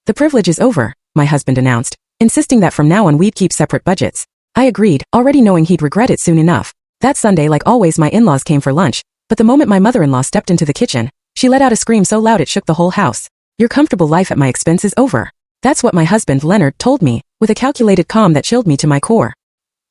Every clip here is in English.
The privilege is over, my husband announced, insisting that from now on we'd keep separate budgets. I agreed, already knowing he'd regret it soon enough. That Sunday, like always, my in-laws came for lunch, but the moment my mother-in-law stepped into the kitchen, she let out a scream so loud it shook the whole house. Your comfortable life at my expense is over. That's what my husband, Leonard, told me, with a calculated calm that chilled me to my core.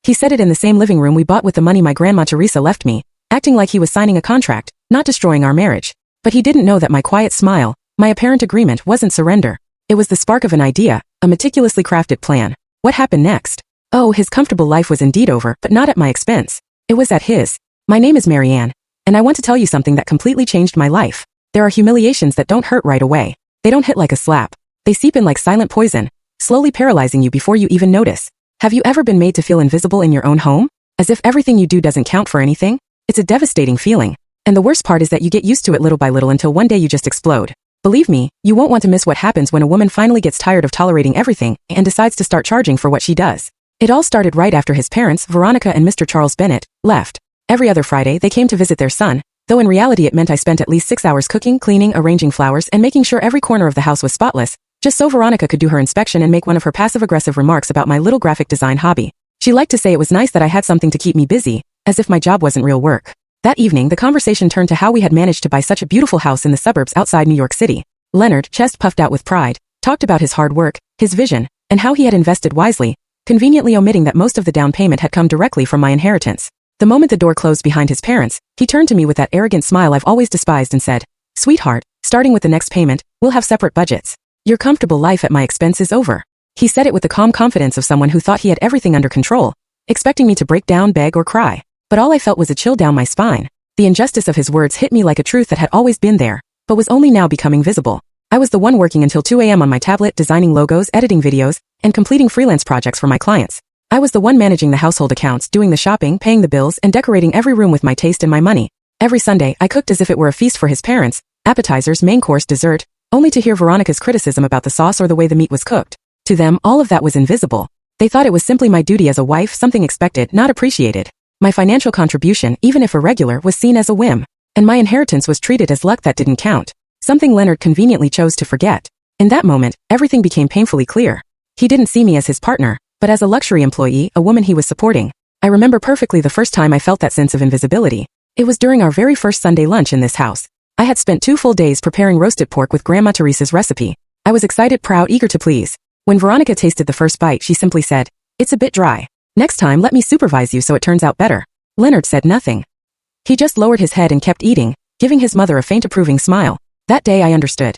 He said it in the same living room we bought with the money my grandma Teresa left me, acting like he was signing a contract, not destroying our marriage. But he didn't know that my quiet smile, my apparent agreement, wasn't surrender. It was the spark of an idea, a meticulously crafted plan. What happened next? Oh, his comfortable life was indeed over, but not at my expense. It was at his. My name is Marianne, and I want to tell you something that completely changed my life. There are humiliations that don't hurt right away. They don't hit like a slap. They seep in like silent poison, slowly paralyzing you before you even notice. Have you ever been made to feel invisible in your own home? As if everything you do doesn't count for anything? It's a devastating feeling. And the worst part is that you get used to it little by little until one day you just explode. Believe me, you won't want to miss what happens when a woman finally gets tired of tolerating everything and decides to start charging for what she does. It all started right after his parents, Veronica and Mr. Charles Bennett, left. Every other Friday they came to visit their son, though in reality it meant I spent at least 6 hours cooking, cleaning, arranging flowers, and making sure every corner of the house was spotless, just so Veronica could do her inspection and make one of her passive-aggressive remarks about my little graphic design hobby. She liked to say it was nice that I had something to keep me busy, as if my job wasn't real work. That evening the conversation turned to how we had managed to buy such a beautiful house in the suburbs outside New York City. Leonard, chest puffed out with pride, talked about his hard work, his vision, and how he had invested wisely, conveniently omitting that most of the down payment had come directly from my inheritance. The moment the door closed behind his parents, he turned to me with that arrogant smile I've always despised and said, "Sweetheart, starting with the next payment, we'll have separate budgets. Your comfortable life at my expense is over." He said it with the calm confidence of someone who thought he had everything under control, expecting me to break down, beg, or cry. But all I felt was a chill down my spine. The injustice of his words hit me like a truth that had always been there, but was only now becoming visible. I was the one working until 2 a.m. on my tablet, designing logos, editing videos, and completing freelance projects for my clients. I was the one managing the household accounts, doing the shopping, paying the bills, and decorating every room with my taste and my money. Every Sunday, I cooked as if it were a feast for his parents, appetizers, main course, dessert, only to hear Veronica's criticism about the sauce or the way the meat was cooked. To them, all of that was invisible. They thought it was simply my duty as a wife, something expected, not appreciated. My financial contribution, even if irregular, was seen as a whim, and my inheritance was treated as luck that didn't count. Something Leonard conveniently chose to forget. In that moment, everything became painfully clear. He didn't see me as his partner, but as a luxury employee, a woman he was supporting. I remember perfectly the first time I felt that sense of invisibility. It was during our very first Sunday lunch in this house. I had spent 2 full days preparing roasted pork with Grandma Teresa's recipe. I was excited, proud, eager to please. When Veronica tasted the first bite, she simply said, "It's a bit dry. Next time let me supervise you so it turns out better." Leonard said nothing. He just lowered his head and kept eating, giving his mother a faint approving smile. That day I understood.